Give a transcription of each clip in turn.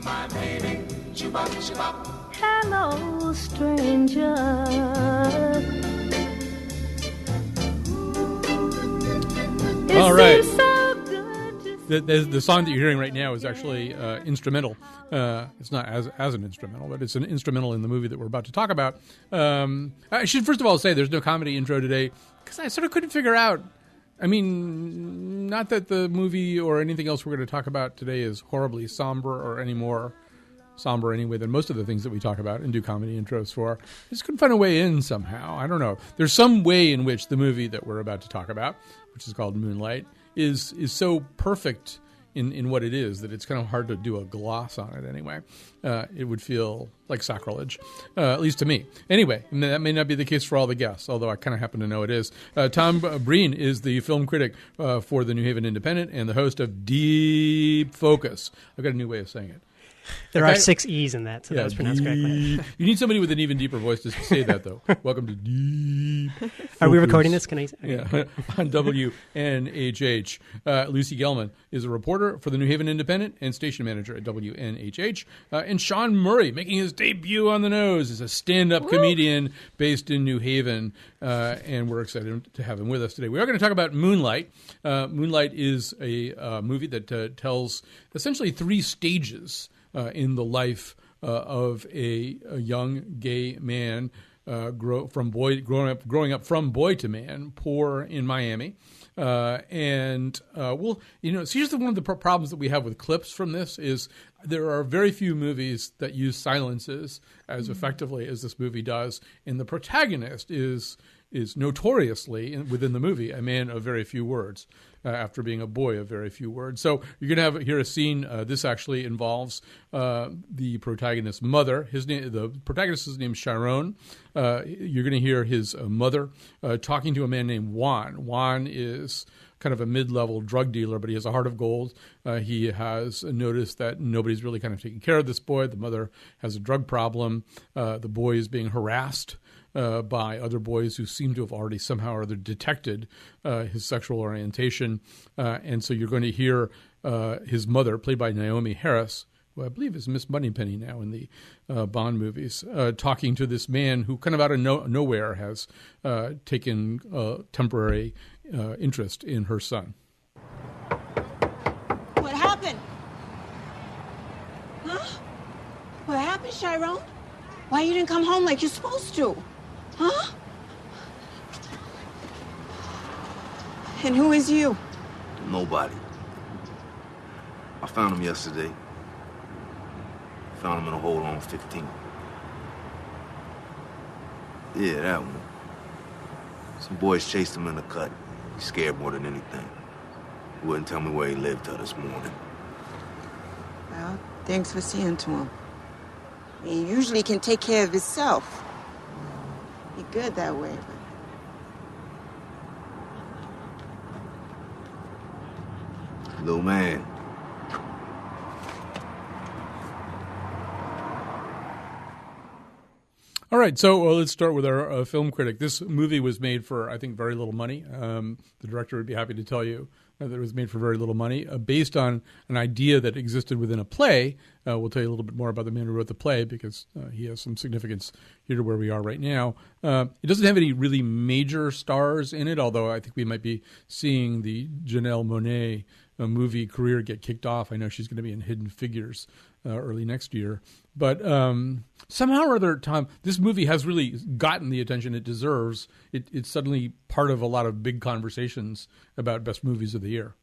my baby, Hello, stranger. All right. The song that you're hearing right now is actually instrumental. It's not as an instrumental, but it's an instrumental in the movie that we're about to talk about. I should first of all say there's no comedy intro today because I sort of couldn't figure out. I mean, not that the movie or anything else we're going to talk about today is horribly somber or any more somber anyway than most of the things that we talk about and do comedy intros for. I just couldn't find a way in somehow. I don't know. There's some way in which the movie that we're about to talk about, which is called Moonlight, is so perfect in what it is that it's kind of hard to do a gloss on it anyway. It would feel like sacrilege, at least to me. Anyway, and that may not be the case for all the guests, although I kind of happen to know it is. Tom Breen is the film critic for the New Haven Independent and the host of Deep Focus. I've got a new way of saying it. There are 6 E's in that, so that was pronounced correctly. You need somebody with an even deeper voice to say that, though. Welcome to Deep Focus. Are we recording this? Can I? Okay. Yeah, on WNHH. Lucy Gelman is a reporter for the New Haven Independent and station manager at WNHH. And Sean Murray, making his debut on the nose, is a stand-up comedian based in New Haven, and we're excited to have him with us today. We are going to talk about Moonlight. Moonlight is a movie that tells essentially 3 stages in the life of a young gay man growing up from boy to man, poor in Miami. Here's one of the problems that we have with clips from this is there are very few movies that use silences as effectively as this movie does, and the protagonist is notoriously, within the movie, a man of very few words, after being a boy of very few words. So you're going to hear a scene. This actually involves the protagonist's mother. The protagonist's name is Chiron. You're going to hear his mother talking to a man named Juan. Juan is kind of a mid-level drug dealer, but he has a heart of gold. He has noticed that nobody's really kind of taking care of this boy. The mother has a drug problem. The boy is being harassed by other boys who seem to have already somehow or other detected his sexual orientation. And so you're going to hear his mother, played by Naomi Harris, who I believe is Miss Moneypenny now in the Bond movies, talking to this man who kind of out of nowhere has taken temporary interest in her son. What happened? Huh? What happened, Chiron? Why you didn't come home like you're supposed to? Huh? And who is you? Nobody. I found him yesterday. Found him in a hole on 15. Yeah, that one. Some boys chased him in the cut. He's scared more than anything. He wouldn't tell me where he lived till this morning. Well, thanks for seeing to him. He usually can take care of himself. He good that way, but... Little man. All right, so let's start with our film critic. This movie was made for, I think, very little money. The director would be happy to tell you that it was made for very little money, based on an idea that existed within a play. We'll tell you a little bit more about the man who wrote the play because he has some significance here to where we are right now. It doesn't have any really major stars in it, although I think we might be seeing the Janelle Monáe movie career get kicked off. I know she's going to be in Hidden Figures early next year. But somehow or other, Tom, this movie has really gotten the attention it deserves. It's suddenly part of a lot of big conversations about best movies of the year.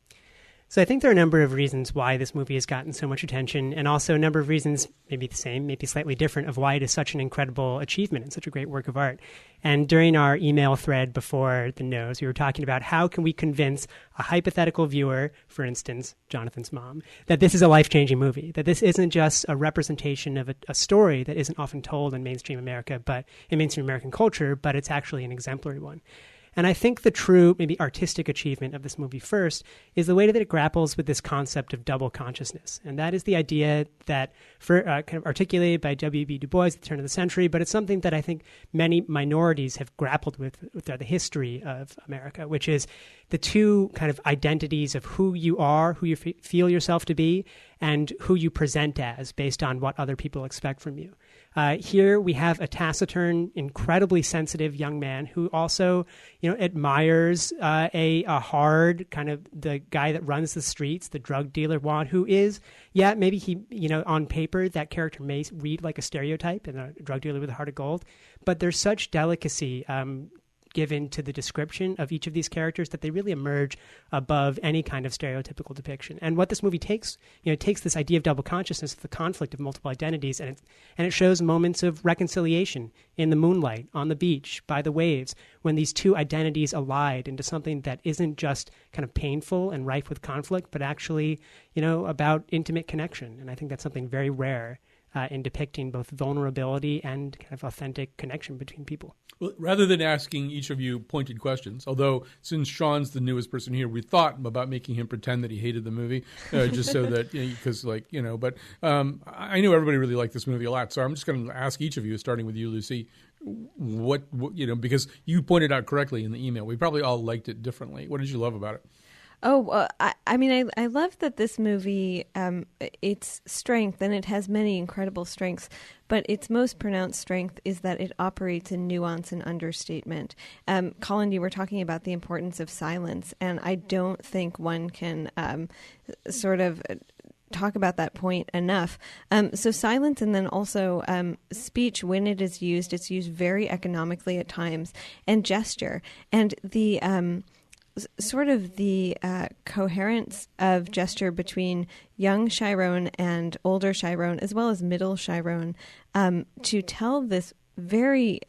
So I think there are a number of reasons why this movie has gotten so much attention, and also a number of reasons, maybe the same, maybe slightly different, of why it is such an incredible achievement and such a great work of art. And during our email thread before the nose, we were talking about how can we convince a hypothetical viewer, for instance, Jonathan's mom, that this is a life-changing movie, that this isn't just a representation of a story that isn't often told in mainstream America, but in mainstream American culture, but it's actually an exemplary one. And I think the true, maybe artistic achievement of this movie first is the way that it grapples with this concept of double consciousness. And that is the idea that, kind of articulated by W.B. Du Bois at the turn of the century, but it's something that I think many minorities have grappled with throughout the history of America, which is the two kind of identities of who you are, who you feel yourself to be, and who you present as based on what other people expect from you. Here we have a taciturn, incredibly sensitive young man who also, admires a hard kind of the guy that runs the streets, the drug dealer Juan, who is, maybe he, on paper that character may read like a stereotype and a drug dealer with a heart of gold, but there's such delicacy given to the description of each of these characters that they really emerge above any kind of stereotypical depiction. And what this movie takes, it takes this idea of double consciousness, the conflict of multiple identities, and it shows moments of reconciliation in the moonlight, on the beach, by the waves, when these two identities allied into something that isn't just kind of painful and rife with conflict, but actually, about intimate connection. And I think that's something very rare in depicting both vulnerability and kind of authentic connection between people. Well, rather than asking each of you pointed questions, although since Sean's the newest person here, we thought about making him pretend that he hated the movie, just so that, because but I knew everybody really liked this movie a lot. So I'm just going to ask each of you, starting with you, Lucy, what because you pointed out correctly in the email, we probably all liked it differently. What did you love about it? Oh, I love that this movie, its strength, and it has many incredible strengths, but its most pronounced strength is that it operates in nuance and understatement. Colin, you were talking about the importance of silence, and I don't think one can sort of talk about that point enough. So silence, and then also speech, when it is used, it's used very economically at times, and gesture. And the sort of the coherence of gesture between young Chiron and older Chiron, as well as middle Chiron, to tell this very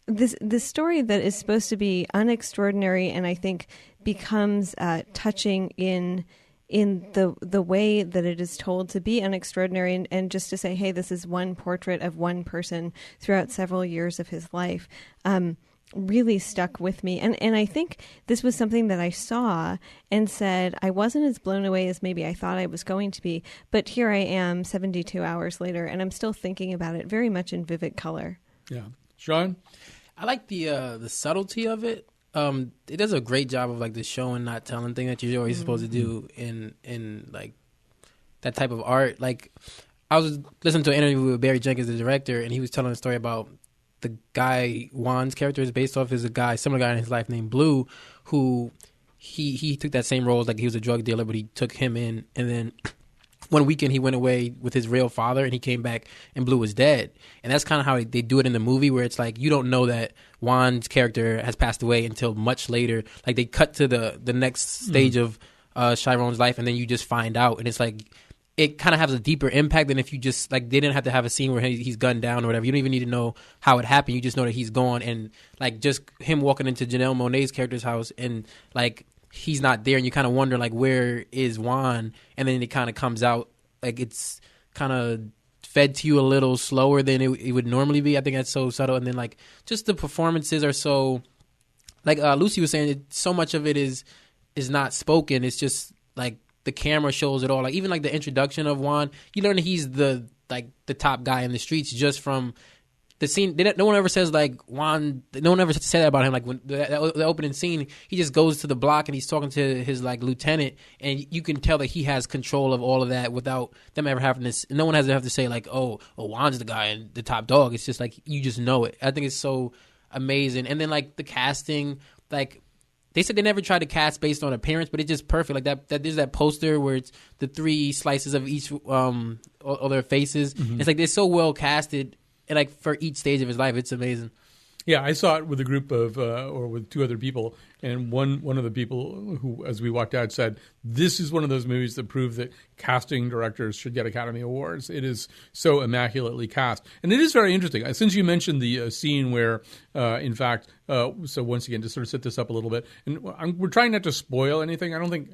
this story that is supposed to be unextraordinary, and I think becomes touching in the way that it is told to be unextraordinary, and just to say, hey, this is one portrait of one person throughout several years of his life. Really stuck with me. And I think this was something that I saw and said, I wasn't as blown away as maybe I thought I was going to be, but here I am 72 hours later, and I'm still thinking about it very much in vivid color. Yeah. Sean? I like the subtlety of it. It does a great job of like the showing, not telling thing that you're always supposed to do in like that type of art. Like I was listening to an interview with Barry Jenkins, the director, and he was telling a story about the guy Juan's character is based off is a similar guy in his life named Blue, who he took that same role, like he was a drug dealer, but he took him in, and then one weekend he went away with his real father, and he came back and Blue was dead. And that's kind of how they do it in the movie, where it's like you don't know that Juan's character has passed away until much later. Like they cut to the next stage of Chiron's life, and then you just find out, and it's like it kind of has a deeper impact than if you just, like, they didn't have to have a scene where he's gunned down or whatever. You don't even need to know how it happened. You just know that he's gone. And, like, just him walking into Janelle Monáe's character's house and, like, he's not there. And you kind of wonder, like, where is Juan? And then it kind of comes out, like, it's kind of fed to you a little slower than it would normally be. I think that's so subtle. And then, like, just the performances are so, like Lucy was saying, so much of it is not spoken. It's just, like, the camera shows it all. Like, even like the introduction of Juan, you learn that he's the top guy in the streets just from the scene. No one ever says like Juan. No one ever said that about him. Like when the opening scene, he just goes to the block and he's talking to his like lieutenant, and you can tell that he has control of all of that without them ever having this. No one has to have to say like, oh, Juan's the guy and the top dog. It's just like you just know it. I think it's so amazing. And then like the casting, like. They said they never tried to cast based on appearance, but it's just perfect. Like that there's that poster where it's the 3 slices of each of their faces. Mm-hmm. It's like they're so well casted, and like for each stage of his life, it's amazing. Yeah, I saw it with a group of, or with 2 other people, and one of the people who, as we walked out, said, this is one of those movies that prove that casting directors should get Academy Awards. It is so immaculately cast. And it is very interesting. Since you mentioned the scene where, in fact, so once again, to sort of set this up a little bit, and we're trying not to spoil anything. I don't think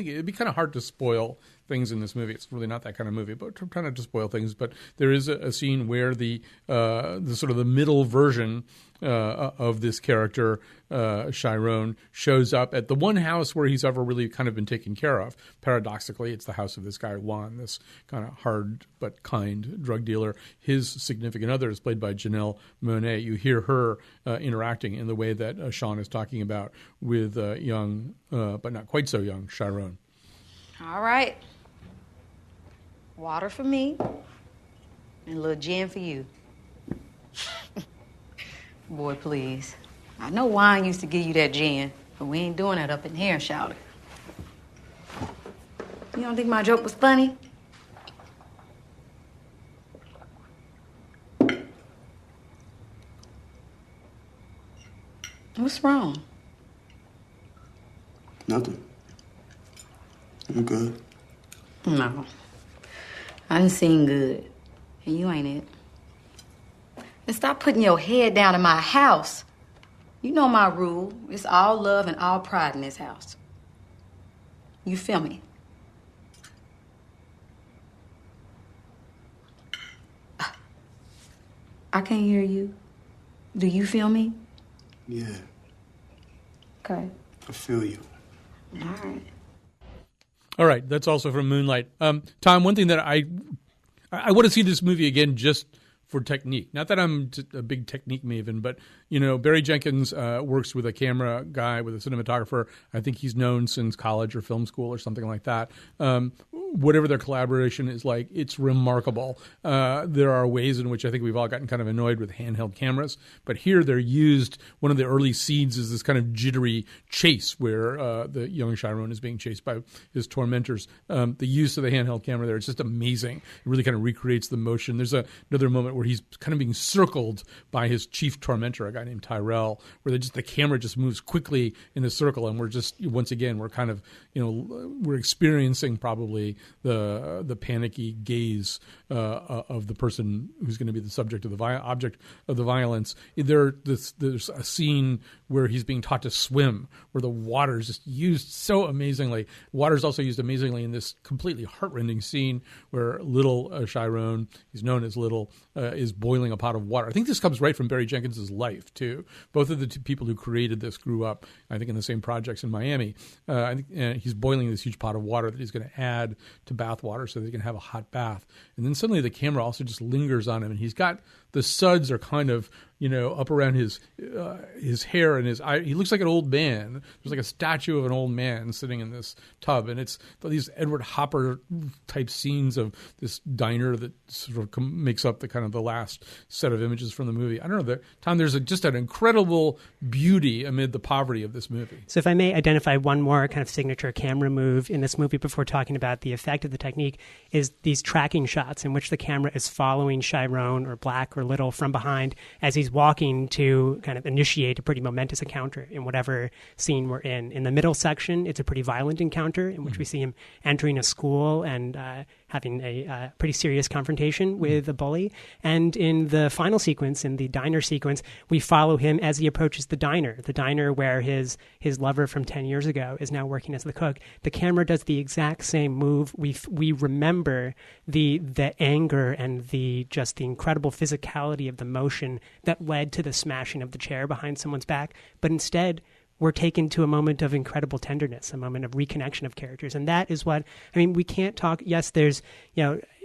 it'd be kind of hard to spoil things in this movie. It's really not that kind of movie, but I'm trying not to spoil things. But there is a scene where the sort of the middle version of this character Chiron, shows up at the one house where he's ever really kind of been taken care of. Paradoxically, it's the house of this guy Juan, this kind of hard but kind drug dealer. His significant other is played by Janelle Monáe. You hear her interacting in the way that Sean is talking about with young, but not quite so young, Chiron. All right. Water for me and a little gin for you. Boy, please. I know wine used to give you that gin, but we ain't doing that up in here, shouty. You don't think my joke was funny? What's wrong? Nothing. I'm good. No. I done seen good. And you ain't it. And stop putting your head down in my house. You know my rule. It's all love and all pride in this house. You feel me? I can't hear you. Do you feel me? Yeah, Okay. I feel you. All right. All right, that's also from Moonlight. Tom, one thing that I want to see this movie again just for technique. Not that I'm a big technique maven, but Barry Jenkins works with a camera guy, with a cinematographer. I think he's known since college or film school or something like that. Whatever their collaboration is like, it's remarkable. There are ways in which I think we've all gotten kind of annoyed with handheld cameras, but here they're used. One of the early scenes is this kind of jittery chase where the young Chiron is being chased by his tormentors. The use of the handheld camera there, it's just amazing. It really kind of recreates the motion. There's another moment where he's kind of being circled by his chief tormentor, a guy named Tyrell, where the camera just moves quickly in a circle, and we're just, once again, we're kind of, we're experiencing probably the panicky gaze of the person who's going to be the subject of the object of the violence. There's a scene where he's being taught to swim, where the water is just used so amazingly. Water is also used amazingly in this completely heartrending scene where little Chiron, he's known as Little, is boiling a pot of water. I think this comes right from Barry Jenkins' life, too. Both of the two people who created this grew up, I think, in the same projects in Miami. I think he's boiling this huge pot of water that he's going to add to bath water so that he can have a hot bath. And then suddenly the camera also just lingers on him, and he's got the suds are kind of up around his hair and his eye. He looks like an old man. There's like a statue of an old man sitting in this tub, and it's these Edward Hopper type scenes of this diner that sort of makes up the kind of the last set of images from the movie. I don't know, Tom, there's just an incredible beauty amid the poverty of this movie. So if I may identify one more kind of signature camera move in this movie before talking about the effect of the technique, is these tracking shots in which the camera is following Chiron or Black or Little from behind as he's walking to kind of initiate a pretty momentous encounter in whatever scene we're in. In the middle section, it's a pretty violent encounter in which we see him entering a school and having a pretty serious confrontation with a bully. And in the final sequence, in the diner sequence, we follow him as he approaches the diner where his lover from 10 years ago is now working as the cook. The camera does the exact same move. We remember the anger and the incredible physicality of the motion that led to the smashing of the chair behind someone's back. But instead, we're taken to a moment of incredible tenderness, a moment of reconnection of characters. And that is what, we can't talk, yes, there's,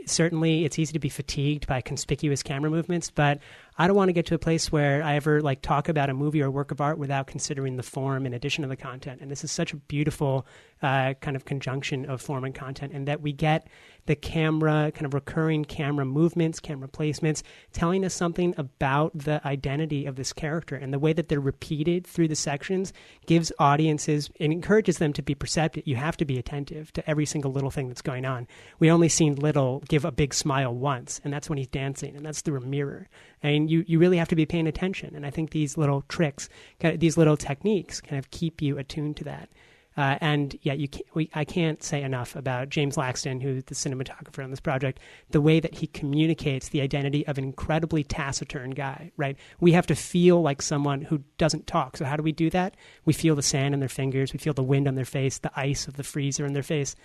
certainly it's easy to be fatigued by conspicuous camera movements, but I don't want to get to a place where I ever talk about a movie or a work of art without considering the form in addition to the content. And this is such a beautiful kind of conjunction of form and content, and that we get the camera, kind of recurring camera movements, camera placements, telling us something about the identity of this character, and the way that they're repeated through the sections gives audiences, and encourages them to be perceptive. You have to be attentive to every single little thing that's going on. We only seen Little give a big smile once, and that's when he's dancing, and that's through a mirror. And you really have to be paying attention. And I think these little tricks, these little techniques kind of keep you attuned to that. I can't say enough about James Laxton, who's the cinematographer on this project, the way that he communicates the identity of an incredibly taciturn guy, right? We have to feel like someone who doesn't talk. So how do we do that? We feel the sand on their fingers. We feel the wind on their face, the ice of the freezer in their face.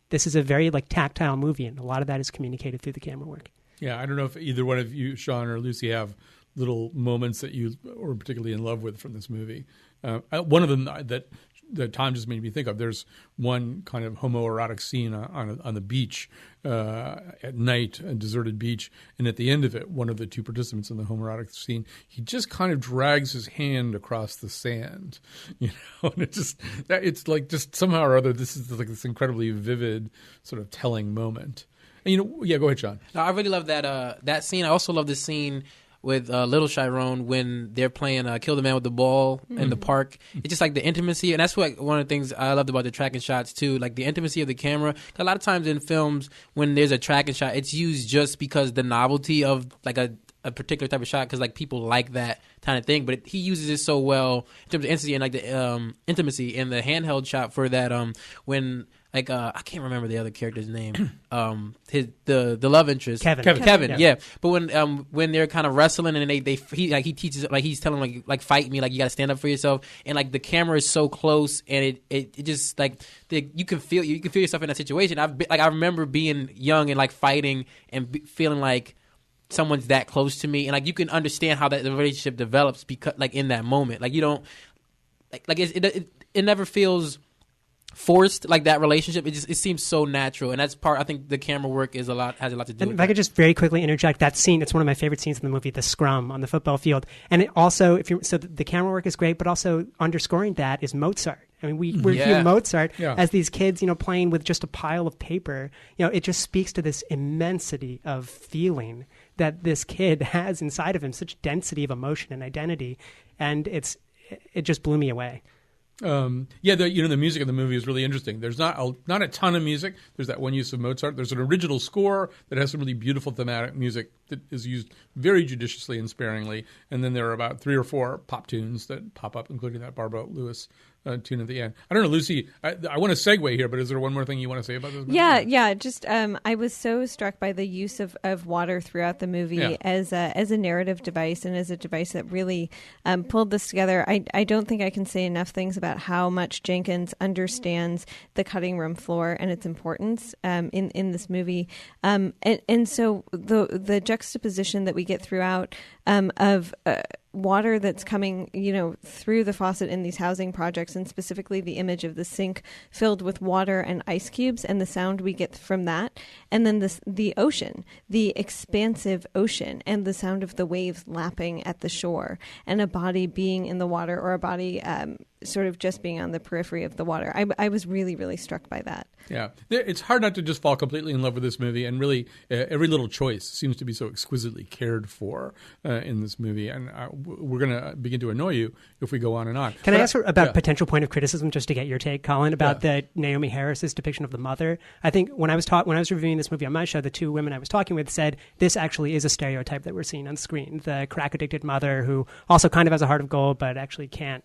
This is a very tactile movie, and a lot of that is communicated through the camera work. Yeah, I don't know if either one of you, Sean or Lucy, have little moments that you were particularly in love with from this movie. One of them that Tom just made me think of. There's one kind of homoerotic scene on the beach at night, a deserted beach, and at the end of it, one of the two participants in the homoerotic scene, he just kind of drags his hand across the sand, and it's like just somehow or other, this is like this incredibly vivid sort of telling moment. And go ahead, Sean. No, I really love that scene. I also love the scene with Little Chiron when they're playing Kill the Man with the Ball in the park. It's just like the intimacy, and that's what one of the things I loved about the tracking shots too, like the intimacy of the camera. A lot of times in films, when there's a tracking shot, it's used just because the novelty of like a particular type of shot, because like people like that kind of thing. But he uses it so well in terms of intimacy and like the intimacy in the handheld shot for that when. Like I can't remember the other character's name. The love interest, Kevin. Yeah. But when they're kind of wrestling and he teaches, like he's telling like fight me, like you got to stand up for yourself, and like the camera is so close, and it just like you can feel yourself in that situation. I remember being young and like fighting and feeling like someone's that close to me, and like you can understand how the relationship develops because like in that moment, like you don't like it never feels forced, like that relationship. It seems so natural, and that's part. I think the camera work has a lot to do and with if that. I could just very quickly interject that scene, it's one of my favorite scenes in the movie, the scrum on the football field. And it also, the camera work is great, but also underscoring that is Mozart. I mean, we're hearing Mozart as these kids, playing with just a pile of paper. It just speaks to this immensity of feeling that this kid has inside of him, such density of emotion and identity, and it just blew me away. The music of the movie is really interesting. There's not a ton of music. There's that one use of Mozart. There's an original score that has some really beautiful thematic music that is used very judiciously and sparingly. And then there are about 3 or 4 pop tunes that pop up, including that Barbara Lewis tune at the end. I don't know, Lucy, I want to segue here, but is there one more thing you want to say about this movie? Yeah. Just I was so struck by the use of water throughout the movie as a narrative device, and as a device that really pulled this together. I don't think I can say enough things about how much Jenkins understands the cutting room floor and its importance in this movie. And so the juxtaposition that we get throughout of water that's coming, through the faucet in these housing projects, and specifically the image of the sink filled with water and ice cubes and the sound we get from that. And then the ocean, the expansive ocean, and the sound of the waves lapping at the shore, and a body being in the water, or a body sort of just being on the periphery of the water. I was really, really struck by that. Yeah. It's hard not to just fall completely in love with this movie, and really every little choice seems to be so exquisitely cared for in this movie, and we're going to begin to annoy you if we go on and on. Can I ask about potential point of criticism, just to get your take, Colin, about the Naomi Harris's depiction of the mother? I think when I was reviewing this movie on my show, the 2 women I was talking with said this actually is a stereotype that we're seeing on screen. The crack-addicted mother who also kind of has a heart of gold, but actually can't,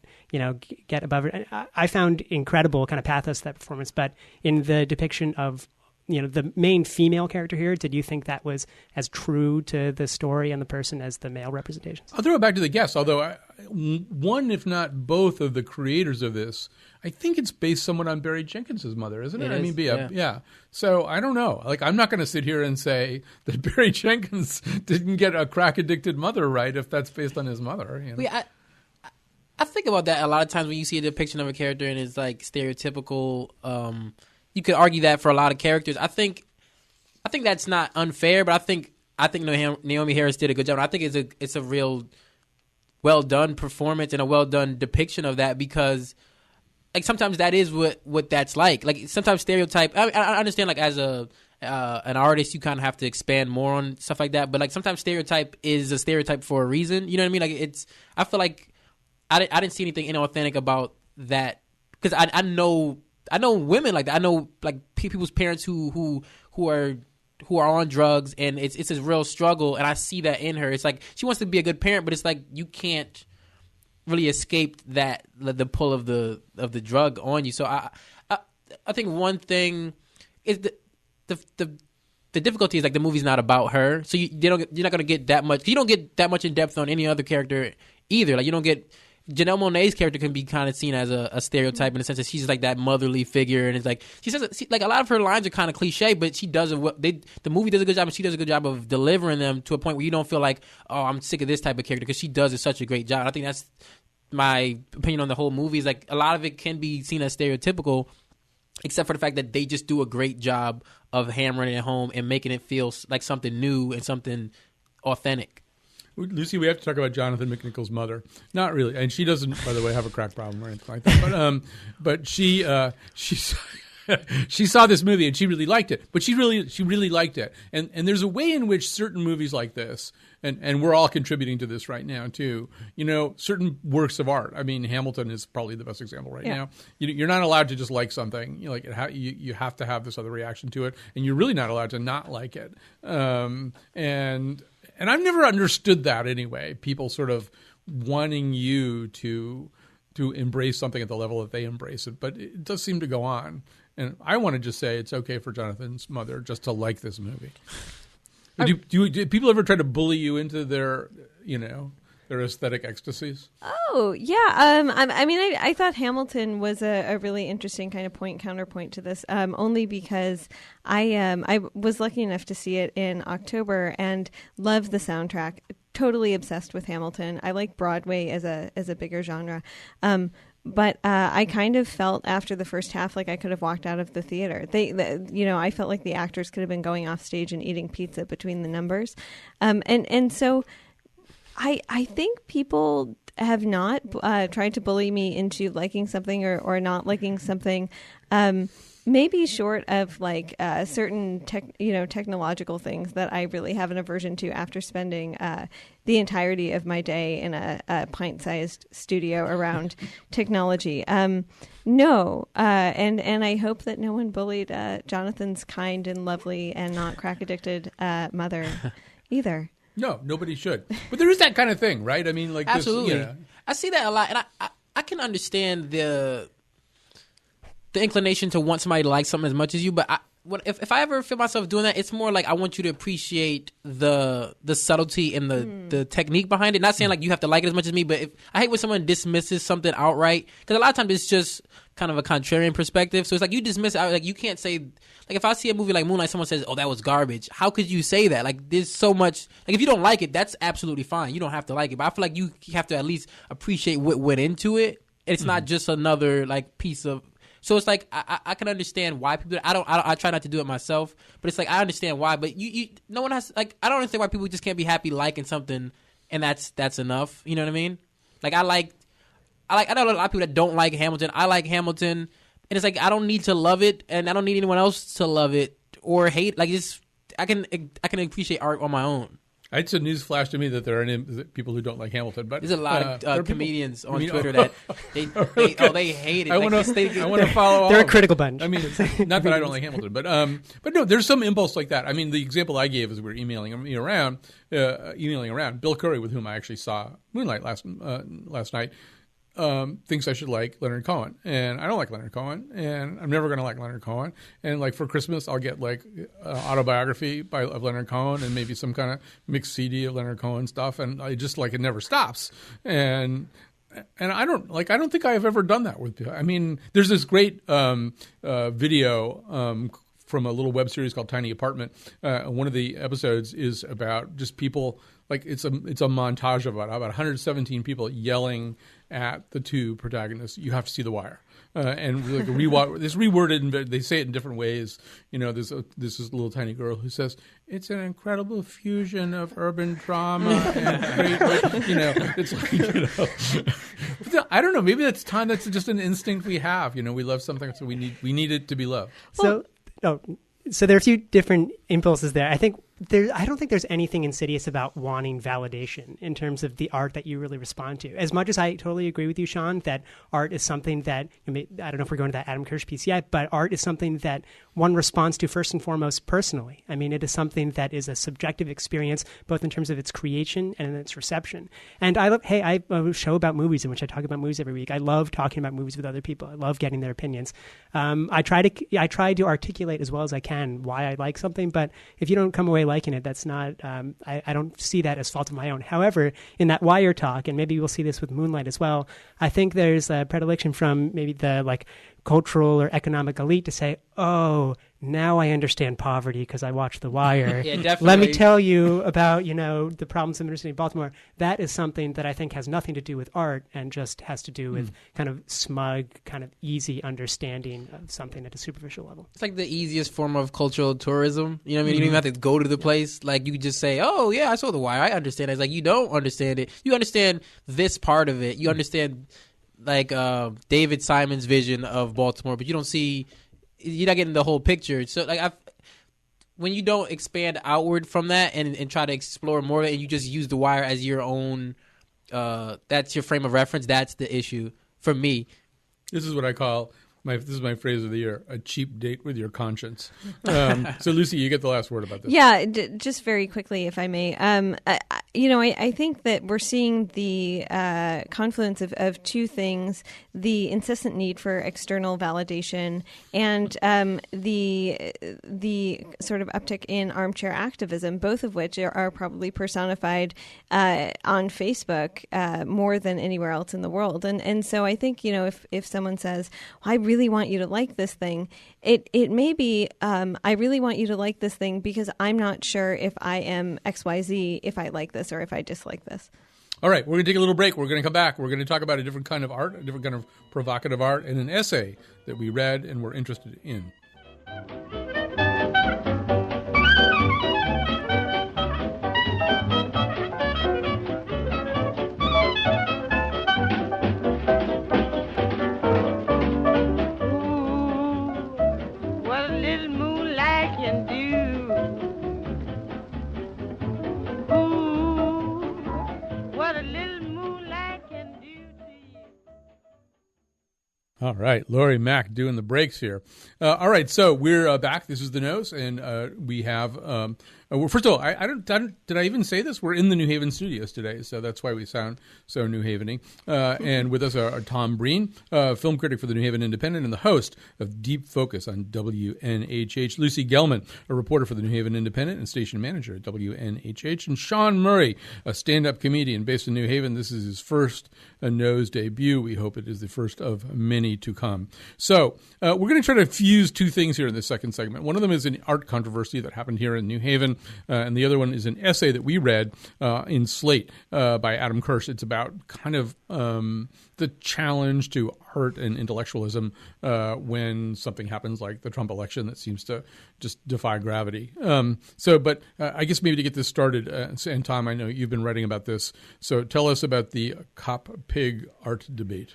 get above it. And I found incredible kind of pathos to that performance, but in the depiction of the main female character here, did you think that was as true to the story and the person as the male representations? I'll throw it back to the guests, although one, if not both, of the creators of this, I think it's based somewhat on Barry Jenkins' mother, isn't it? Yeah. So I don't know. Like, I'm not going to sit here and say that Barry Jenkins didn't get a crack-addicted mother right if that's based on his mother. I think about that a lot of times when you see a depiction of a character and it's like stereotypical. You could argue that for a lot of characters. I think that's not unfair, but I think Naomi Harris did a good job. And I think it's a real well done performance and a well done depiction of that, because like sometimes that is what that's like. Like sometimes stereotype. I understand, like as an artist, you kind of have to expand more on stuff like that. But like sometimes stereotype is a stereotype for a reason. You know what I mean? Like I feel like I didn't see anything inauthentic about that, because I know women like that. I know like people's parents who are on drugs, and it's a real struggle, and I see that in her. It's like she wants to be a good parent, but it's like you can't really escape that the pull of the drug on you. So I think one thing is the difficulty is like the movie's not about her, so you're not going to get that much. You don't get that much in depth on any other character either. Like you don't get. Janelle Monáe's character can be kind of seen as a stereotype in the sense that she's like that motherly figure, and it's like she says like a lot of her lines are kind of cliche, but she does the movie does a good job, and she does a good job of delivering them to a point where you don't feel like, oh, I'm sick of this type of character, because she does such a great job. And I think that's my opinion on the whole movie. Is like a lot of it can be seen as stereotypical, except for the fact that they just do a great job of hammering it home and making it feel like something new and something authentic. Lucy, we have to talk about Jonathan McNichol's mother. Not really, and she doesn't, by the way, have a crack problem or anything like that. But she saw this movie and she really liked it. But she really liked it. And there's a way in which certain movies like this, and we're all contributing to this right now too. You know, certain works of art. I mean, Hamilton is probably the best example right now. You're not allowed to just like something. You like it. You have to have this other reaction to it, and you're really not allowed to not like it. And I've never understood that anyway. People sort of wanting you to embrace something at the level that they embrace it, but it does seem to go on. And I want to just say it's okay for Jonathan's mother just to like this movie. Do people ever try to bully you into their aesthetic ecstasies? Oh, yeah. I thought Hamilton was a really interesting kind of counterpoint to this, only because I was lucky enough to see it in October and loved the soundtrack. Totally obsessed with Hamilton. I like Broadway as a bigger genre. But I kind of felt after the first half like I could have walked out of the theater. I felt like the actors could have been going off stage and eating pizza between the numbers. And so I think people have not tried to bully me into liking something or not liking something, maybe short of like certain technological things that I really have an aversion to after spending the entirety of my day in a pint-sized studio around technology. No, and I hope that no one bullied Jonathan's kind and lovely and not crack-addicted mother either. No, nobody should. But there is that kind of thing, right? I mean, like absolutely. This, I see that a lot, and I can understand the inclination to want somebody to like something as much as you. But if I ever feel myself doing that, it's more like I want you to appreciate the subtlety and the technique behind it. Not saying like you have to like it as much as me, but I hate when someone dismisses something outright, because a lot of times it's just kind of a contrarian perspective. So it's like you dismiss it. Like you can't say, like if I see a movie like Moonlight, someone says, "Oh, that was garbage." How could you say that? Like there's so much. Like if you don't like it, that's absolutely fine. You don't have to like it, but I feel like you have to at least appreciate what went into it. It's not just another like piece of. So it's like I can understand why people. I try not to do it myself, but it's like I understand why. But you no one has like I don't understand why people just can't be happy liking something, and that's enough. You know what I mean? Like I know a lot of people that don't like Hamilton. I like Hamilton, and it's like I don't need to love it, and I don't need anyone else to love it or hate. Like I can appreciate art on my own. It's a news flash to me that there are people who don't like Hamilton, but there's a lot of comedians on Twitter that they hate it. I want to follow. They're a critical bunch. I mean, not that I don't like Hamilton, but no, there's some impulse like that. I mean, the example I gave is we were emailing around. Bill Curry, with whom I actually saw Moonlight last night, thinks I should like Leonard Cohen, and I don't like Leonard Cohen, and I'm never going to like Leonard Cohen. And like for Christmas, I'll get like autobiography of Leonard Cohen and maybe some kind of mixed CD of Leonard Cohen stuff, and I just like it never stops. And I don't think I have ever done that with people. I mean, there's this great video from a little web series called Tiny Apartment. One of the episodes is about just people. Like it's a montage of about 117 people yelling at the two protagonists. You have to see The Wire, and like it's reworded and they say it in different ways. You know, there's this little tiny girl who says it's an incredible fusion of urban drama and great. You know, it's like I don't know. Maybe that's time. That's just an instinct we have. You know, we love something, so we need it to be loved. So there are a few different impulses there. I don't think there's anything insidious about wanting validation in terms of the art that you really respond to. As much as I totally agree with you, Sean, that art is something that, I don't know if we're going to that Adam Kirsch piece yet, but art is something that one responds to first and foremost personally. I mean, it is something that is a subjective experience, both in terms of its creation and its reception. And I have a show about movies in which I talk about movies every week. I love talking about movies with other people. I love getting their opinions. I try to articulate as well as I can why I like something, but if you don't come away liking it. That's not, I don't see that as fault of my own. However, in that Wire talk, and maybe we'll see this with Moonlight as well, I think there's a predilection from maybe the like cultural or economic elite to say, oh, now I understand poverty because I watched The Wire. Yeah, definitely. Let me tell you about, the problems in the city of Baltimore. That is something that I think has nothing to do with art and just has to do with kind of smug, kind of easy understanding of something at a superficial level. It's like the easiest form of cultural tourism. You know what I mean? You don't even have to go to the place. Like, you could just say, oh, yeah, I saw The Wire. I understand it. It's like, you don't understand it. You understand this part of it. You understand, like, David Simon's vision of Baltimore, but you don't see... You're not getting the whole picture. So, like, when you don't expand outward from that and try to explore more, and you just use The Wire as your own, that's your frame of reference. That's the issue for me. This is what I call this is my phrase of the year: a cheap date with your conscience. So, Lucy, you get the last word about this. Yeah, just very quickly, if I may. I think that we're seeing the confluence of two things: the incessant need for external validation and the sort of uptick in armchair activism, both of which are probably personified on Facebook more than anywhere else in the world. And so I think, if someone says, well, I really want you to like this thing, it may be, I really want you to like this thing because I'm not sure if I am XYZ, if I like this or if I dislike this. All right, we're going to take a little break. We're going to come back. We're going to talk about a different kind of art, a different kind of provocative art, and an essay that we read and were interested in. What a little moonlight can do. What a little moonlight can do to you. All right, Laurie Mack doing the breaks here. All right, so we're back. This is The Nose, and we have first of all, I don't did I even say this? We're in the New Haven studios today, so that's why we sound so New Haven-y. And with us are Tom Breen, film critic for the New Haven Independent and the host of Deep Focus on WNHH. Lucy Gelman, a reporter for the New Haven Independent and station manager at WNHH. And Sean Murray, a stand-up comedian based in New Haven. This is his first Nose debut. We hope it is the first of many to come. So we're going to try to fuse two things here in this second segment. One of them is an art controversy that happened here in New Haven. And the other one is an essay that we read in Slate by Adam Kirsch. It's about kind of the challenge to art and intellectualism when something happens like the Trump election that seems to just defy gravity. But I guess maybe to get this started, and Tom, I know you've been writing about this, so tell us about the cop-pig art debate.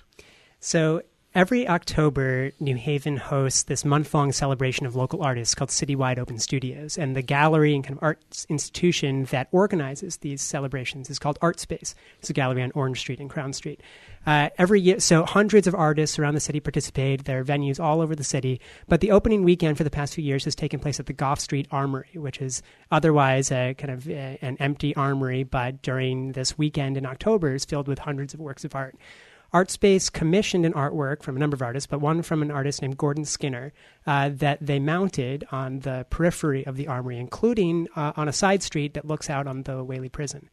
So every October, New Haven hosts this month-long celebration of local artists called Citywide Open Studios. And the gallery and kind of arts institution that organizes these celebrations is called Art Space. It's a gallery on Orange Street and Crown Street. Every year, so hundreds of artists around the city participate. There are venues all over the city. But the opening weekend for the past few years has taken place at the Gough Street Armory, which is otherwise an empty armory, but during this weekend in October is filled with hundreds of works of art. ArtSpace commissioned an artwork from a number of artists, but one from an artist named Gordon Skinner that they mounted on the periphery of the armory, including on a side street that looks out on the Whaley Prison.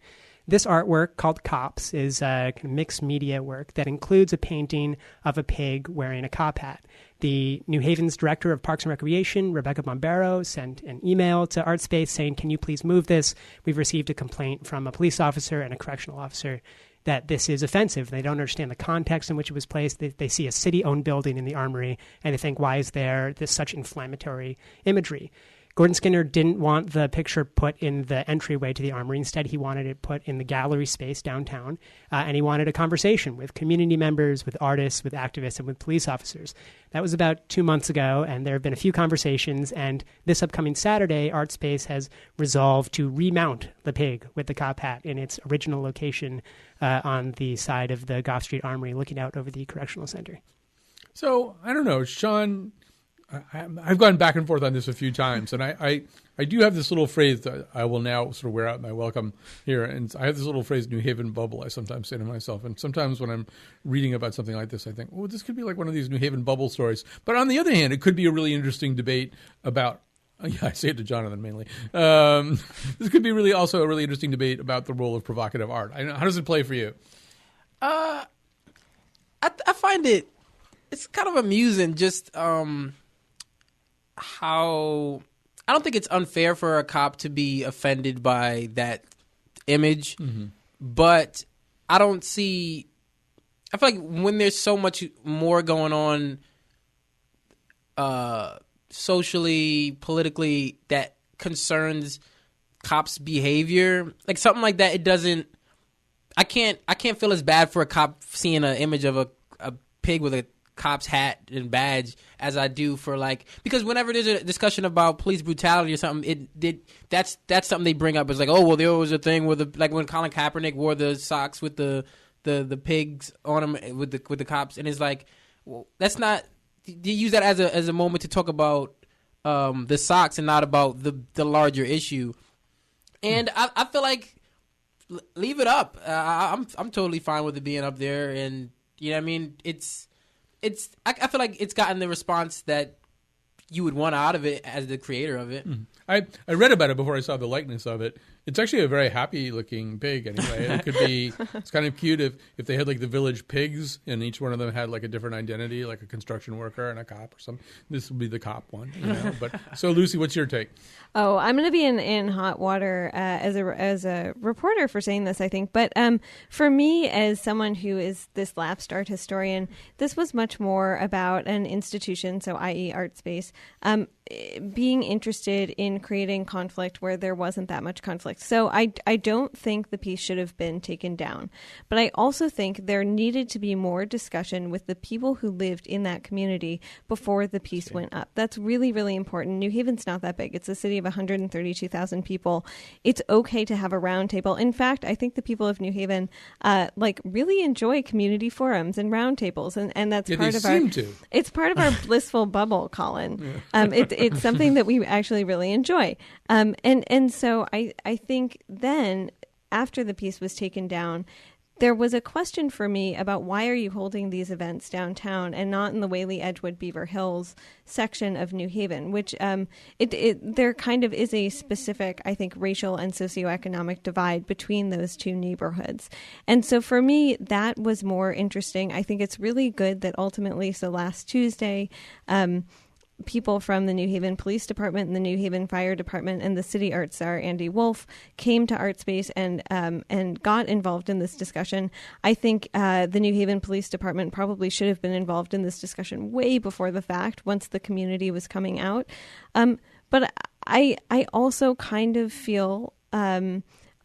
This artwork, called Cops, is a kind of mixed media work that includes a painting of a pig wearing a cop hat. The New Haven's director of Parks and Recreation, Rebecca Bombero, sent an email to ArtSpace saying, can you please move this? We've received a complaint from a police officer and a correctional officer that this is offensive. They don't understand the context in which it was placed. They see a city-owned building in the armory, and they think, why is there this such inflammatory imagery? Gordon Skinner didn't want the picture put in the entryway to the armory. Instead, he wanted it put in the gallery space downtown, and he wanted a conversation with community members, with artists, with activists, and with police officers. That was about 2 months ago, and there have been a few conversations, and this upcoming Saturday, ArtSpace has resolved to remount the pig with the cop hat in its original location on the side of the Gough Street Armory, looking out over the Correctional Center. So, I don't know, Sean, I've gone back and forth on this a few times, and I do have this little phrase that I will now sort of wear out in my welcome here, and I have this little phrase, New Haven bubble, I sometimes say to myself, and sometimes when I'm reading about something like this, I think, oh, this could be like one of these New Haven bubble stories. But on the other hand, it could be a really interesting debate about Yeah, I say it to Jonathan mainly. This could be really also a really interesting debate about the role of provocative art. How does it play for you? I find it's kind of amusing just how I don't think it's unfair for a cop to be offended by that image, but I feel like when there's so much more going on socially, politically, that concerns cops' behavior, like something like that, I can't feel as bad for a cop seeing an image of a pig with a cop's hat and badge as I do for because whenever there's a discussion about police brutality or something, that's something they bring up. It's like, oh well, there was a thing where when Colin Kaepernick wore the socks with the pigs on them with the cops, and it's like, well, that's not. You use that as a moment to talk about the socks and not about the larger issue. And I feel like leave it up. I'm totally fine with it being up there, and you know what I mean. I feel like it's gotten the response that you would want out of it as the creator of it. I read about it before I saw the likeness of it. It's actually a very happy looking pig anyway. It could be, it's kind of cute if they had the village pigs and each one of them had a different identity, like a construction worker and a cop or something. This would be the cop one, But so Lucy, what's your take? Oh, I'm going to be in hot water as a reporter for saying this, I think. But for me, as someone who is this lapsed art historian, this was much more about an institution, so i.e. art space, being interested in creating conflict where there wasn't that much conflict. So I don't think the piece should have been taken down. But I also think there needed to be more discussion with the people who lived in that community before the piece went up. That's really, really important. New Haven's not that big. It's a city of 132,000 people. It's okay to have a roundtable. In fact, I think the people of New Haven really enjoy community forums and roundtables, and that's part of our. It's part of our blissful bubble, Colin. It's something that we actually really enjoy. And so I think then after the piece was taken down, there was a question for me about why are you holding these events downtown and not in the Whaley, Edgewood, Beaver Hills section of New Haven, which there kind of is a specific, I think, racial and socioeconomic divide between those two neighborhoods. And so for me, that was more interesting. I think it's really good that ultimately, so last Tuesday, people from the New Haven Police Department and the New Haven Fire Department and the city art czar, Andy Wolf, came to ArtSpace and got involved in this discussion. I think the New Haven Police Department probably should have been involved in this discussion way before the fact, once the community was coming out. But I also kind of feel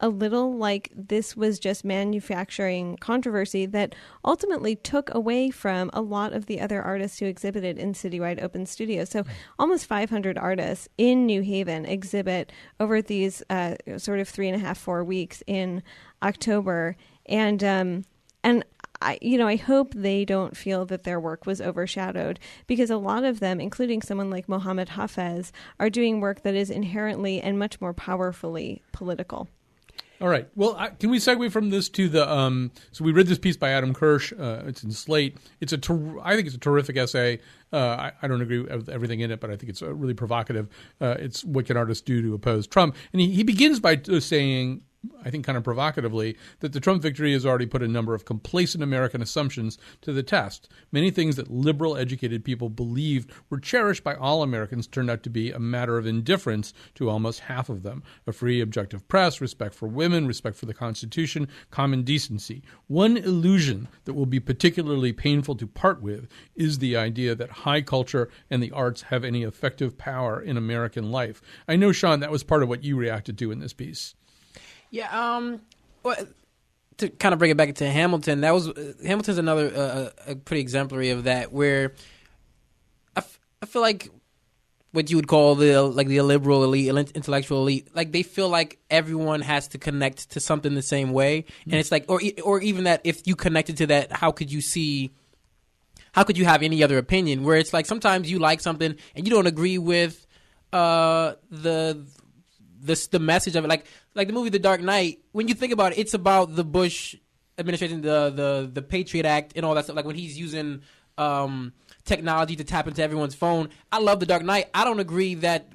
a little like this was just manufacturing controversy that ultimately took away from a lot of the other artists who exhibited in Citywide Open Studios. So almost 500 artists in New Haven exhibit over these sort of 3.5, 4 weeks in October. And I hope they don't feel that their work was overshadowed, because a lot of them, including someone like Mohammed Hafez, are doing work that is inherently and much more powerfully political. All right. Well, can we segue from this to the? So we read this piece by Adam Kirsch. It's in Slate. I think it's a terrific essay. I don't agree with everything in it, but I think it's really provocative. It's what can artists do to oppose Trump, and he begins by saying, I think kind of provocatively, that the Trump victory has already put a number of complacent American assumptions to the test. Many things that liberal, educated people believed were cherished by all Americans turned out to be a matter of indifference to almost half of them. A free, objective press, respect for women, respect for the Constitution, common decency. One illusion that will be particularly painful to part with is the idea that high culture and the arts have any effective power in American life. I know, Sean, that was part of what you reacted to in this piece. Yeah, well, to kind of bring it back to Hamilton, Hamilton's another a pretty exemplary of that, where I feel like what you would call the liberal elite, intellectual elite, like they feel like everyone has to connect to something the same way, and it's like, or even that if you connected to that, how could you have any other opinion? Where it's like sometimes you like something and you don't agree with the message of it, like the movie The Dark Knight. When you think about it, it's about the Bush administration, the Patriot Act, and all that stuff. Like when he's using technology to tap into everyone's phone. I love The Dark Knight. I don't agree that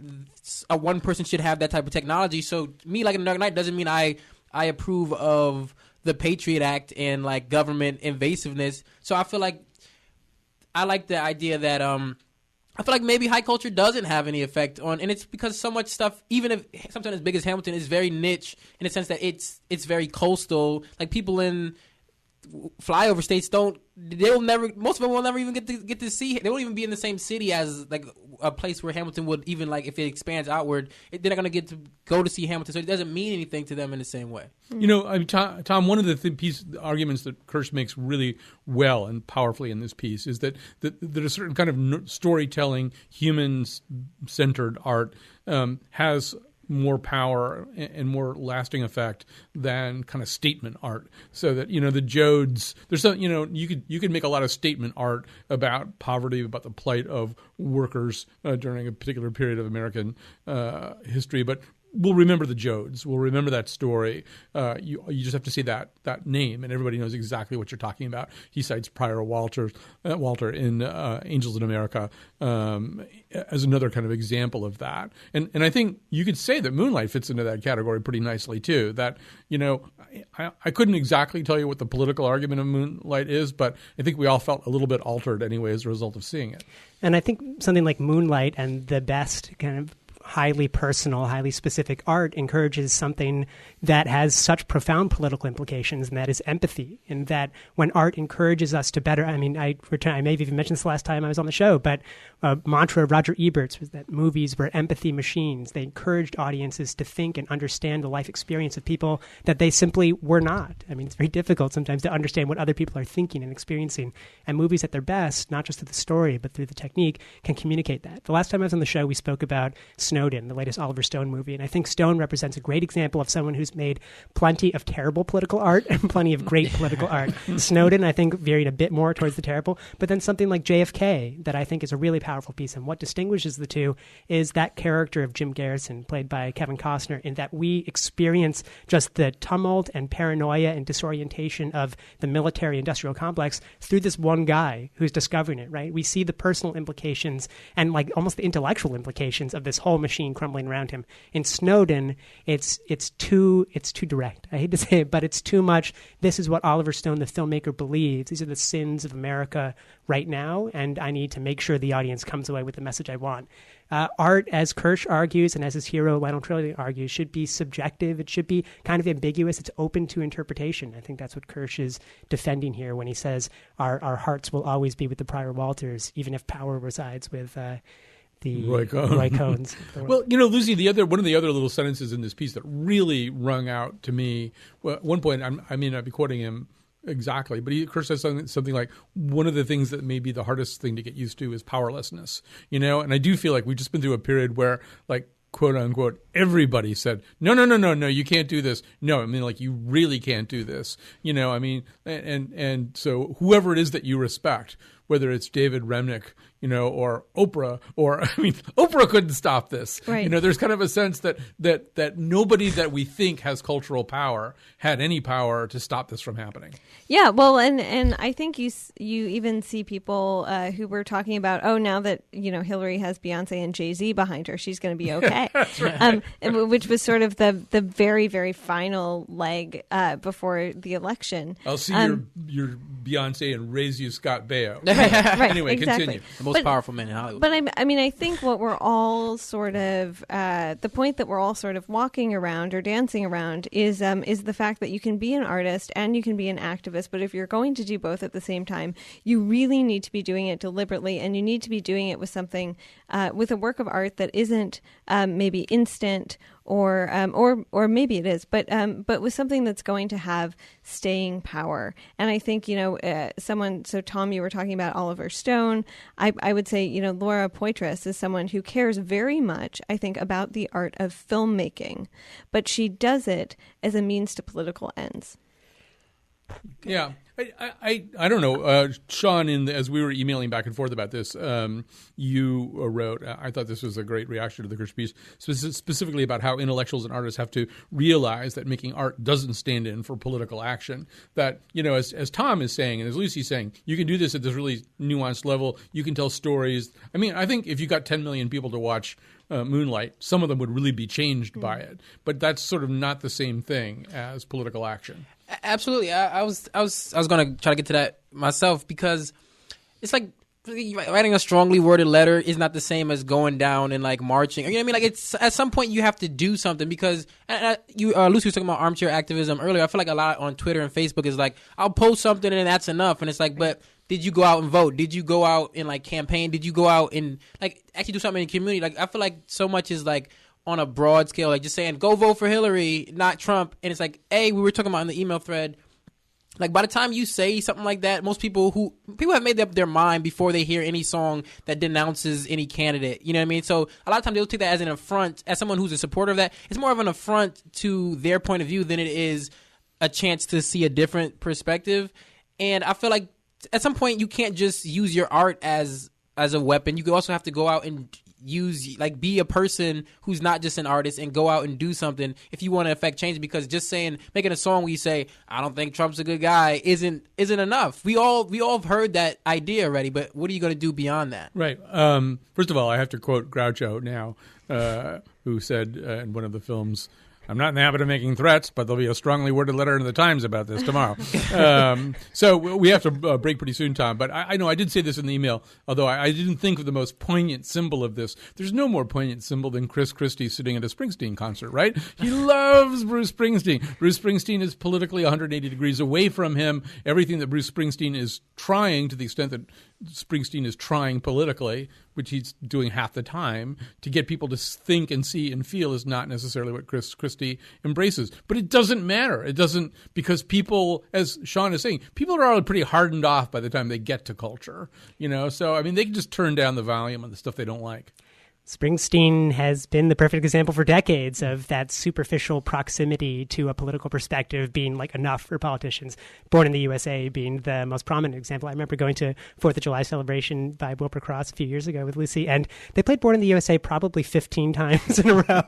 one person should have that type of technology. So me liking The Dark Knight doesn't mean I approve of the Patriot Act and like government invasiveness. So I feel like I like the idea that I feel like maybe high culture doesn't have any effect on, and it's because so much stuff, even if something as big as Hamilton, is very niche in the sense that it's very coastal. Like people in flyover states most of them will never even get to see. They won't even be in the same city as like a place where Hamilton would, even like if it expands outward, they're not going to get to go to see Hamilton, so it doesn't mean anything to them in the same way. You know, I mean, Tom, one of the arguments that Kirsch makes really well and powerfully in this piece is that a certain kind of storytelling, human-centered art has more power and more lasting effect than kind of statement art. So that, you know, the Jodes, there's some, you know, you could make a lot of statement art about poverty, about the plight of workers during a particular period of American history, but we'll remember the Jodes. We'll remember that story. You just have to say that name, and everybody knows exactly what you're talking about. He cites Prior Walter in Angels in America as another kind of example of that. And I think you could say that Moonlight fits into that category pretty nicely too. That, you know, I couldn't exactly tell you what the political argument of Moonlight is, but I think we all felt a little bit altered anyway as a result of seeing it. And I think something like Moonlight and the best kind of highly personal, highly specific art encourages something that has such profound political implications, and that is empathy. And that when art encourages us to better, I mean, I may have even mentioned this last time I was on the show, but mantra of Roger Ebert's was that movies were empathy machines. They encouraged audiences to think and understand the life experience of people that they simply were not. I mean, it's very difficult sometimes to understand what other people are thinking and experiencing. And movies at their best, not just through the story, but through the technique, can communicate that. The last time I was on the show, we spoke about Snowden, the latest Oliver Stone movie. And I think Stone represents a great example of someone who's made plenty of terrible political art and plenty of great political art. Snowden, I think, varied a bit more towards the terrible. But then something like JFK, that I think is a really powerful piece. And what distinguishes the two is that character of Jim Garrison, played by Kevin Costner, in that we experience just the tumult and paranoia and disorientation of the military-industrial complex through this one guy who's discovering it, right? We see the personal implications and like almost the intellectual implications of this whole machine crumbling around him. In Snowden, it's too direct. I hate to say it, but it's too much. This is what Oliver Stone, the filmmaker, believes. These are the sins of America right now, and I need to make sure the audience comes away with the message I want. Art, as Kirsch argues, and as his hero Lionel Trillian argues, should be subjective. It should be kind of ambiguous. It's open to interpretation. I think that's what Kirsch is defending here when he says our hearts will always be with the Prior Walters, even if power resides with the Roy Cohns. Well, you know, Lucy, one of the other little sentences in this piece that really rung out to me, well, at one point, I may not be quoting him exactly, but Kirsch says something like, one of the things that may be the hardest thing to get used to is powerlessness, you know? And I do feel like we've just been through a period where, like, quote unquote, everybody said, no, you can't do this. No, I mean, like, you really can't do this. You know, I mean, and so whoever it is that you respect, whether it's David Remnick, you know, or Oprah, or, I mean, Oprah couldn't stop this. Right. You know, there's kind of a sense that nobody that we think has cultural power had any power to stop this from happening. Yeah, well, and I think you even see people who were talking about, oh, now that, you know, Hillary has Beyonce and Jay-Z behind her, she's going to be okay. That's right. Which was sort of the very, very final leg before the election. I'll see your Beyonce and raise you Scott Baio. Right, Anyway, exactly. continue. The most powerful man in Hollywood. But I mean, I think what we're all sort of the point that we're all sort of walking around or dancing around is the fact that you can be an artist and you can be an activist. But if you're going to do both at the same time, you really need to be doing it deliberately, and you need to be doing it with something, with a work of art that isn't maybe instant or maybe it is, but with something that's going to have staying power. And I think, you know, so Tom, you were talking about Oliver Stone. I would say, you know, Laura Poitras is someone who cares very much, I think, about the art of filmmaking, but she does it as a means to political ends. Yeah. I don't know. Sean, as we were emailing back and forth about this, you wrote, I thought this was a great reaction to the Kirsch piece, specifically about how intellectuals and artists have to realize that making art doesn't stand in for political action. That, as Tom is saying and as Lucy's saying, you can do this at this really nuanced level. You can tell stories. I mean, I think if you got 10 million people to watch Moonlight, some of them would really be changed by it. But that's sort of not the same thing as political action. Absolutely. I was going to try to get to that myself, because it's like writing a strongly worded letter is not the same as going down and like marching. You know what I mean? Like, it's at some point you have to do something, because Lucy was talking about armchair activism earlier. I feel like a lot on Twitter and Facebook is like, I'll post something and that's enough. And it's like, but did you go out and vote? Did you go out and like campaign? Did you go out and like actually do something in the community? Like, I feel like so much is like on a broad scale, like just saying, go vote for Hillary, not Trump. And it's like, we were talking about in the email thread, like by the time you say something like that, most people have made up their mind before they hear any song that denounces any candidate. You know what I mean? So a lot of times they'll take that as an affront, as someone who's a supporter of that. It's more of an affront to their point of view than it is a chance to see a different perspective. And I feel like at some point you can't just use your art as a weapon. You also have to go out and be a person who's not just an artist and go out and do something if you want to affect change, because just making a song where you say, I don't think Trump's a good guy isn't enough. We all have heard that idea already, but what are you going to do beyond that? Right. First of all, I have to quote Groucho now, who said in one of the films, I'm not in the habit of making threats, but there'll be a strongly worded letter in the Times about this tomorrow. So we have to break pretty soon, Tom. But I know I did say this in the email, although I didn't think of the most poignant symbol of this. There's no more poignant symbol than Chris Christie sitting at a Springsteen concert, right? He loves Bruce Springsteen. Bruce Springsteen is politically 180 degrees away from him. Everything that Bruce Springsteen is trying, to the extent that Springsteen is trying politically, which he's doing half the time, to get people to think and see and feel, is not necessarily what Chris Christie embraces. But it doesn't matter. It doesn't, because people, as Sean is saying, people are already pretty hardened off by the time they get to culture. So I mean, they can just turn down the volume on the stuff they don't like. Springsteen has been the perfect example for decades of that superficial proximity to a political perspective being like enough for politicians. Born in the USA being the most prominent example. I remember going to 4th of July celebration by Wilbur Cross a few years ago with Lucy, and they played Born in the USA probably 15 times in a row.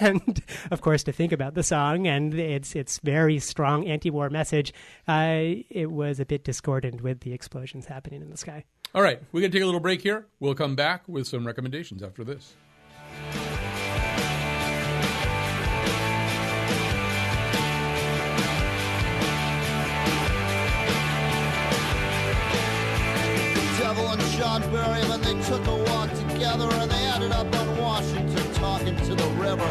And of course, to think about the song and its very strong anti-war message, it was a bit discordant with the explosions happening in the sky. All right, we're going to take a little break here. We'll come back with some recommendations after this. Devil and John Berryman, they took a walk together and they ended up on Washington talking to the river.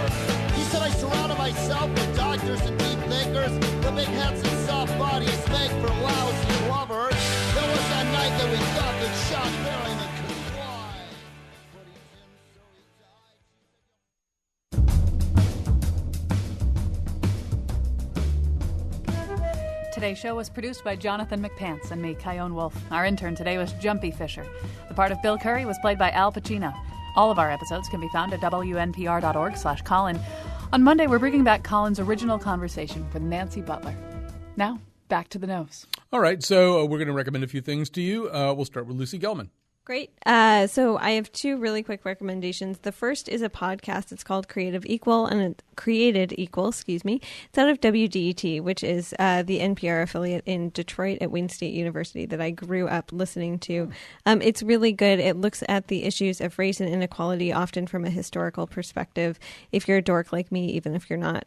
He said, I surrounded myself with doctors and deep thinkers. The big heads and soft bodies make for lousy lovers. There was that night that we thought that John Berryman could fly. But he didn't, so he died. Today's show was produced by Jonathan McPants and me, Kyone Wolfe. Our intern today was Jumpy Fisher. The part of Bill Curry was played by Al Pacino. All of our episodes can be found at wnpr.org/Colin. On Monday, we're bringing back Colin's original conversation with Nancy Butler. Now, back to the nose. All right, so we're going to recommend a few things to you. We'll start with Lucy Gelman. Great. So I have two really quick recommendations. The first is a podcast. It's called Created Equal. It's out of WDET, which is the NPR affiliate in Detroit at Wayne State University that I grew up listening to. It's really good. It looks at the issues of race and inequality, often from a historical perspective. If you're a dork like me, even if you're not,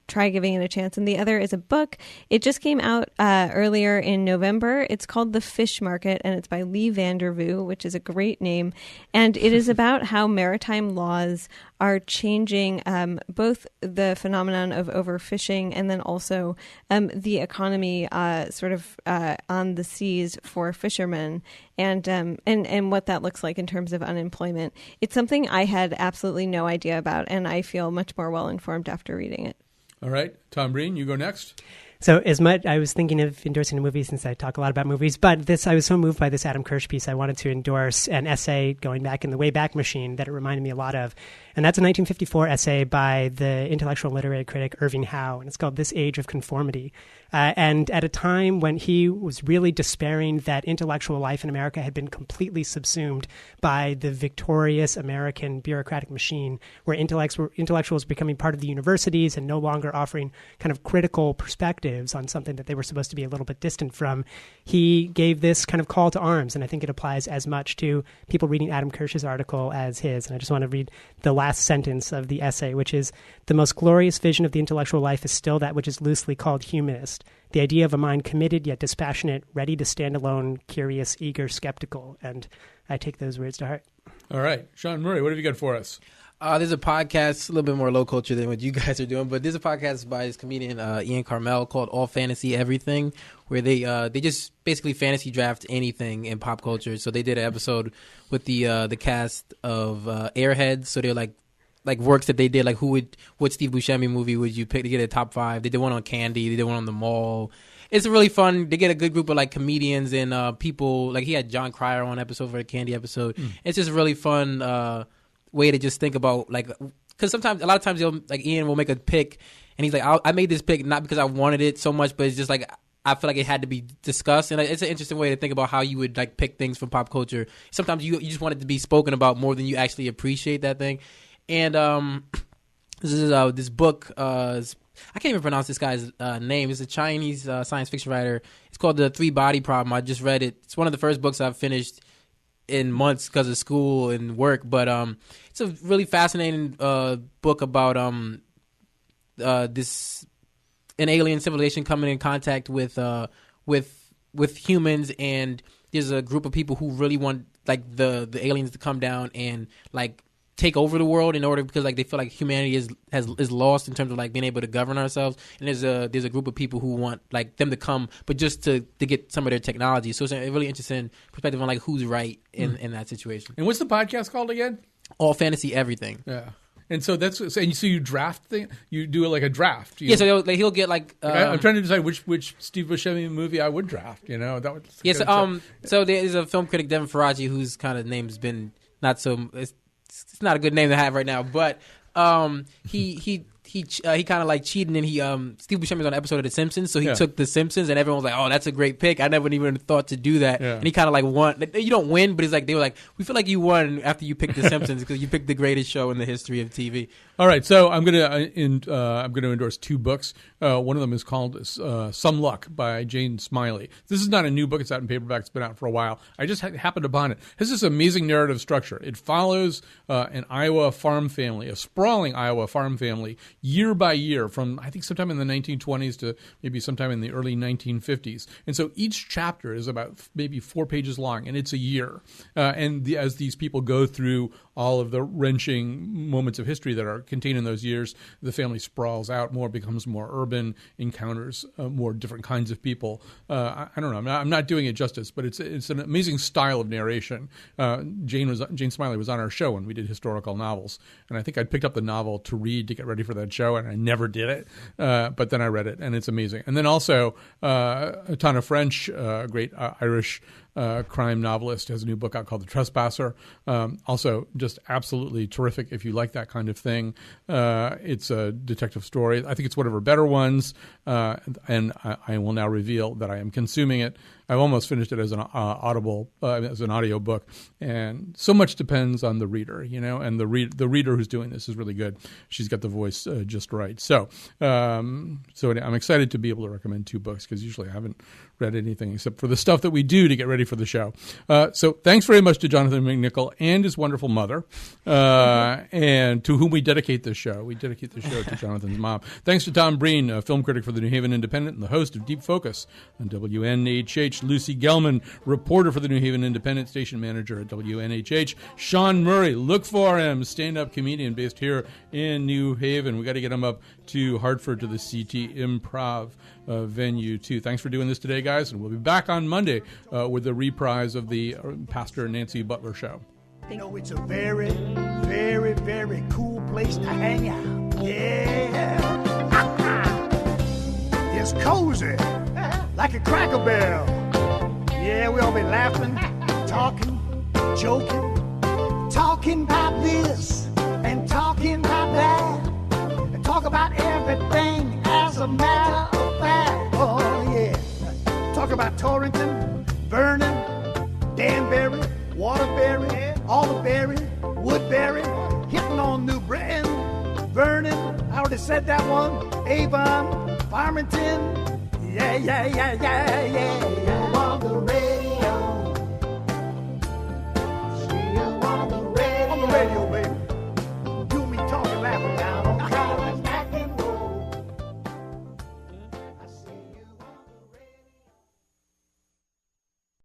try giving it a chance. And the other is a book. It just came out earlier in November. It's called The Fish Market, and it's by Lee Vandervoo, which is a great name. And it is about how maritime laws are changing both the phenomenon of overfishing and then also the economy on the seas for fishermen and what that looks like in terms of unemployment. It's something I had absolutely no idea about, and I feel much more well-informed after reading it. All right. Tom Breen, you go next. So as much, I was thinking of endorsing a movie since I talk a lot about movies, but I was so moved by this Adam Kirsch piece, I wanted to endorse an essay going back in the Wayback Machine that it reminded me a lot of. And that's a 1954 essay by the intellectual literary critic Irving Howe, and it's called This Age of Conformity. And at a time when he was really despairing that intellectual life in America had been completely subsumed by the victorious American bureaucratic machine, where intellectuals were becoming part of the universities and no longer offering kind of critical perspectives on something that they were supposed to be a little bit distant from, he gave this kind of call to arms. And I think it applies as much to people reading Adam Kirsch's article as his. And I just want to read the last sentence of the essay, which is, "The most glorious vision of the intellectual life is still that which is loosely called humanist. The idea of a mind committed yet dispassionate, ready to stand alone, curious, eager, skeptical." And I take those words to heart. All right. Sean Murray, what have you got for us? There's a podcast, a little bit more low culture than what you guys are doing, but there's a podcast by this comedian Ian Carmel called All Fantasy Everything, where they just basically fantasy draft anything in pop culture. So they did an episode with the cast of Airheads. So they're like works that they did, like what Steve Buscemi movie would you pick to get a top 5? They did one on Candy. They did one on The Mall. It's really fun. They get a good group of like comedians and people. Like he had John Cryer on episode for the Candy episode. It's just a really fun way to just think about, like, because sometimes, a lot of times, Ian will make a pick and he's like, I made this pick not because I wanted it so much, but it's just like I feel like it had to be discussed. And it's an interesting way to think about how you would like pick things from pop culture. Sometimes you just want it to be spoken about more than you actually appreciate that thing. And this is this book. I can't even pronounce this guy's name. It's a Chinese science fiction writer. It's called The Three Body Problem. I just read it. It's one of the first books I've finished in months because of school and work. But it's a really fascinating book about this an alien civilization coming in contact with humans, and there's a group of people who really want like the aliens to come down and like take over the world in order, because like they feel like humanity is lost in terms of like being able to govern ourselves. And there's a group of people who want like them to come, but just to get some of their technology. So it's a really interesting perspective on like who's right in that situation. And what's the podcast called again? All Fantasy Everything. Yeah. And so so you draft thing. You do it like a draft. Yeah. So like, he'll get like. I'm trying to decide which Steve Buscemi movie I would draft. You know that would. Yes. So there's a film critic, Devin Faraci, whose kind of name's been not so. It's not a good name to have right now, but he kind of like cheated, and Steve Buscemi was on an episode of The Simpsons, so he took The Simpsons, and everyone was like, "Oh, that's a great pick." I never even thought to do that, and he kind of like won. You don't win, but it's like they were like, "We feel like you won after you picked The Simpsons because you picked the greatest show in the history of TV." All right, so I'm gonna endorse 2 books. One of them is called Some Luck by Jane Smiley. This is not a new book; it's out in paperback. It's been out for a while. I just happened upon it. It has this amazing narrative structure. It follows an Iowa farm family, a sprawling Iowa farm family, year by year, from I think sometime in the 1920s to maybe sometime in the early 1950s. And so each chapter is about maybe 4 pages long, and it's a year. As these people go through all of the wrenching moments of history that are contained in those years, the family sprawls out more, becomes more urban, encounters more different kinds of people. I don't know. I'm not doing it justice, but it's an amazing style of narration. Jane Smiley was on our show when we did historical novels, and I think I picked up the novel to read to get ready for that show, and I never did it. But then I read it, and it's amazing. And then also Tana French, great Irish crime novelist, has a new book out called The Trespasser. Also just absolutely terrific if you like that kind of thing. It's a detective story. I think it's one of her better ones, and I will now reveal that I am consuming it. I've almost finished it as an audio book, and so much depends on the reader, and the reader who's doing this is really good. She's got the voice just right. So I'm excited to be able to recommend 2 books, because usually I haven't read anything except for the stuff that we do to get ready for the show. So thanks very much to Jonathan McNichol and his wonderful mother, and to whom we dedicate this show. We dedicate the show to Jonathan's mom. Thanks to Tom Breen, a film critic for the New Haven Independent and the host of Deep Focus on WNHH. Lucy Gelman, reporter for the New Haven Independent, station manager at WNHH. Sean Murray, look for him, stand-up comedian based here in New Haven. We got to get him up to Hartford to the CT Improv venue too. Thanks for doing this today, guys, and we'll be back on Monday with a reprise of the Pastor Nancy Butler show. It's a very, very, very cool place to hang out. Yeah. is cozy, like a Cracker Barrel. Yeah, we all be laughing, talking, joking, talking about this and talking about that, and talk about everything as a matter of fact. Oh yeah, talk about Torrington, Vernon, Danbury, Waterbury, Alderberry, Woodbury, hitting on New Britain, Vernon, I already said that one, Avon, Farmington, yeah.